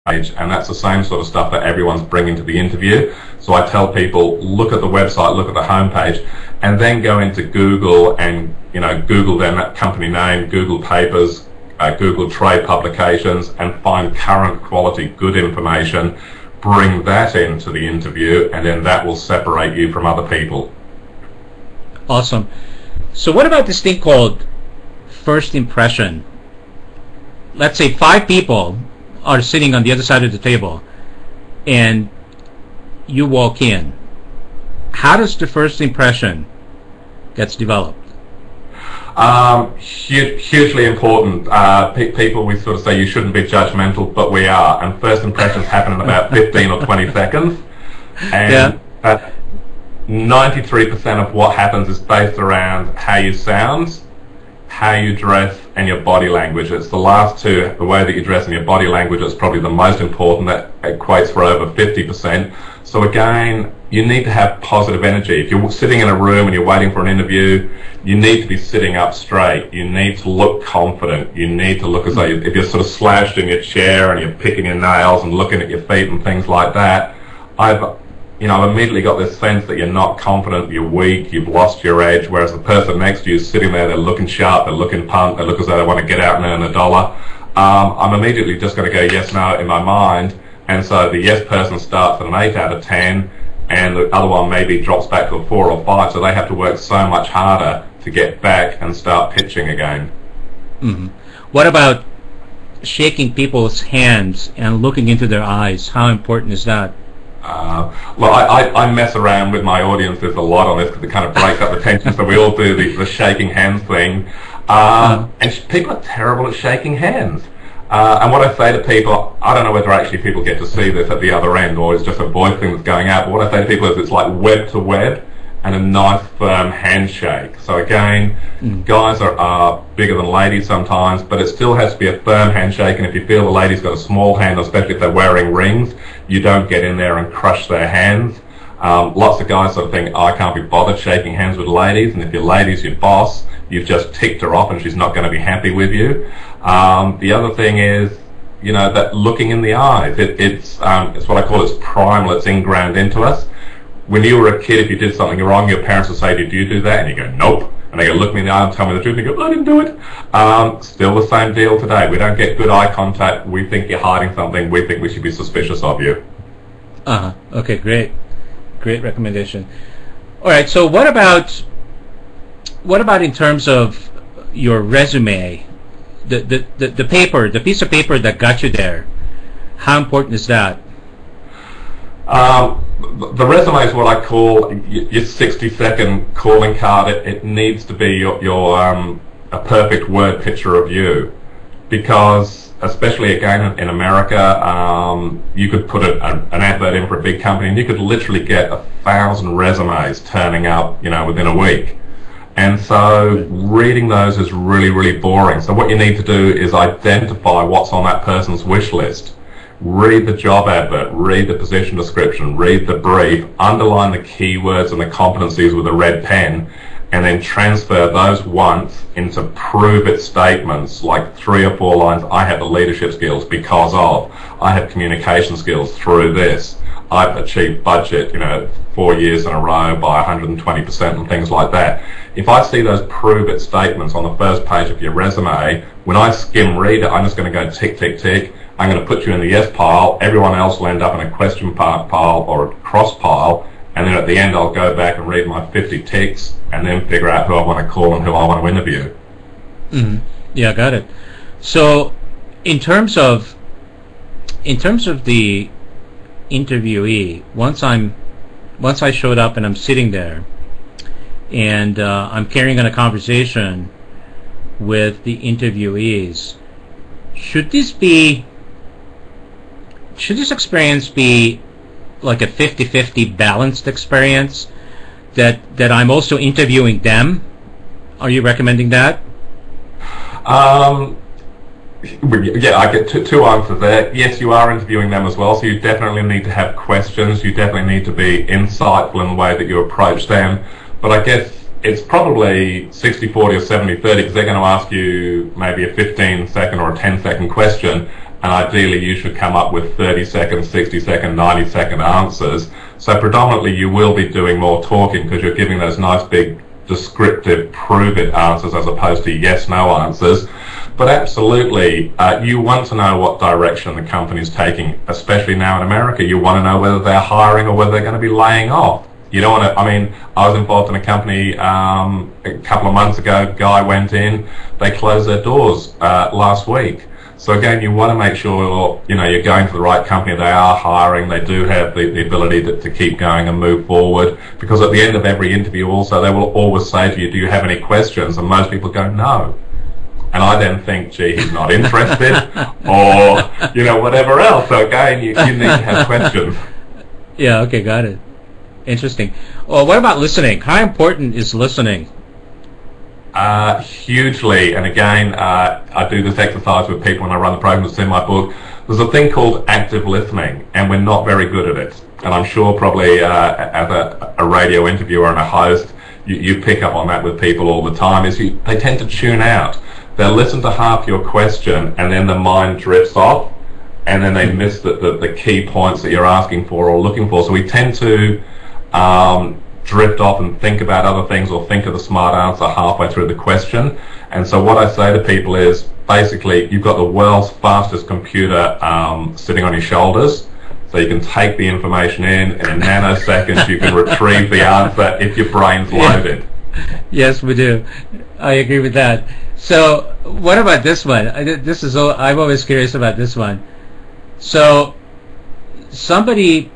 page, and that's the same sort of stuff that everyone's bringing to the interview. So I tell people, look at the website, look at the homepage, and then go into Google and Google them, that company name, Google papers, Google trade publications, and find current quality, good information. Bring that into the interview, and then that will separate you from other people. Awesome. So what about this thing called first impression? Let's say 5 people are sitting on the other side of the table and you walk in. How does the first impression gets developed? Hugely important. People, we sort of say you shouldn't be judgmental, but we are. And first impressions happen in about 15 or 20 seconds. And 93% of what happens is based around how you sound, how you dress, and your body language. It's the last two, the way that you dress and your body language, is probably the most important. That equates for over 50%. So again, you need to have positive energy. If you're sitting in a room and you're waiting for an interview, you need to be sitting up straight. You need to look confident. You need to look as though if you're sort of slouched in your chair and you're picking your nails and looking at your feet and things like that, I've immediately got this sense that you're not confident, you're weak, you've lost your edge, whereas the person next to you is sitting there, they're looking sharp, they're looking pumped, they look as though they want to get out and earn a dollar. I'm immediately just going to go yes, no in my mind, and so the yes person starts at an 8 out of 10, and the other one maybe drops back to a 4 or 5, so they have to work so much harder to get back and start pitching again. Mm-hmm. What about shaking people's hands and looking into their eyes? How important is that? Well, I mess around with my audiences a lot on this because it kind of breaks up the tension, so we all do the shaking hands thing. And people are terrible at shaking hands. And what I say to people, I don't know whether actually people get to see this at the other end or it's just a voice thing that's going out, but what I say to people is it's like web to web and a nice firm handshake. So again, guys are bigger than ladies sometimes, but it still has to be a firm handshake, and if you feel the lady's got a small hand, especially if they're wearing rings, you don't get in there and crush their hands. Lots of guys sort of think, I can't be bothered shaking hands with ladies, and if your lady's your boss, you've just ticked her off and she's not going to be happy with you. The other thing is, that looking in the eyes, it's what I call it's primal, it's ingrained into us. When you were a kid, if you did something wrong, your parents would say, did you do that? And you go, nope. And they go, look me in the eye and tell me the truth. And you go, I didn't do it. Still the same deal today. We don't get good eye contact. We think you're hiding something. We think we should be suspicious of you. Okay, great. Great recommendation. All right, so what about in terms of your resume, the paper, the piece of paper that got you there? How important is that? The resume is what I call your 60-second calling card. It needs to be your a perfect word picture of you, because especially again in America, you could put an advert in for a big company and you could literally get 1,000 resumes turning up, within a week. And so reading those is really, really boring. So what you need to do is identify what's on that person's wish list. Read the job advert, read the position description, read the brief, underline the keywords and the competencies with a red pen, and then transfer those once into prove-it statements, like 3 or 4 lines. I have the leadership skills because of. I have communication skills through this. I've achieved budget, 4 years in a row by 120% and things like that. If I see those prove-it statements on the first page of your resume, when I skim read it, I'm just going to go tick, tick, tick. I'm going to put you in the yes pile. Everyone else will end up in a question pile or a cross pile. And then at the end, I'll go back and read my 50 ticks and then figure out who I want to call and who I want to interview. Mm-hmm. Yeah, got it. So in terms of the interviewee, once I showed up and I'm sitting there and I'm carrying on a conversation with the interviewees, should this experience be like a 50-50 balanced experience, that I'm also interviewing them? Are you recommending that? Yeah, I get two answers there. Yes, you are interviewing them as well, so you definitely need to have questions. You definitely need to be insightful in the way that you approach them. But I guess it's probably 60-40 or 70-30, because they're going to ask you maybe a 15-second or a 10-second question, and ideally you should come up with 30-second, 60-second, 90-second answers. So predominantly you will be doing more talking because you're giving those nice big descriptive prove-it answers as opposed to yes-no answers. But absolutely, you want to know what direction the company's taking, especially now in America. You want to know whether they're hiring or whether they're going to be laying off. You don't want to, I mean, I was involved in a company a couple of months ago. Guy went in, they closed their doors last week. So again, you want to make sure, you know, you're going to the right company. They are hiring. They do have the ability to keep going and move forward. Because at the end of every interview also, they will always say to you, do you have any questions? And most people go, no. And I then think, gee, he's not interested, or, you know, whatever else. So again, you need to have questions. Yeah, okay, got it. Interesting. Well, what about listening? How important is listening? Hugely. And again, I do this exercise with people when I run the program. It's in my book. There's a thing called active listening, and we're not very good at it. And I'm sure probably as a radio interviewer and a host, you pick up on that with people all the time, is they tend to tune out. They'll listen to half your question and then the mind drifts off and then they miss the key points that you're asking for or looking for. So we tend to drift off and think about other things or think of the smart answer halfway through the question. And so what I say to people is, basically, you've got the world's fastest computer sitting on your shoulders. So you can take the information in a nanoseconds, you can retrieve the answer if your brain's loaded. Yes, we do. I agree with that. So what about this one? I'm always curious about this one. So somebody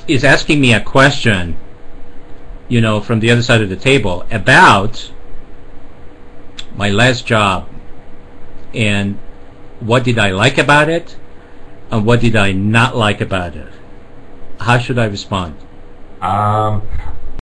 is asking me a question, you know, from the other side of the table about my last job and what did I like about it and what did I not like about it. How should I respond?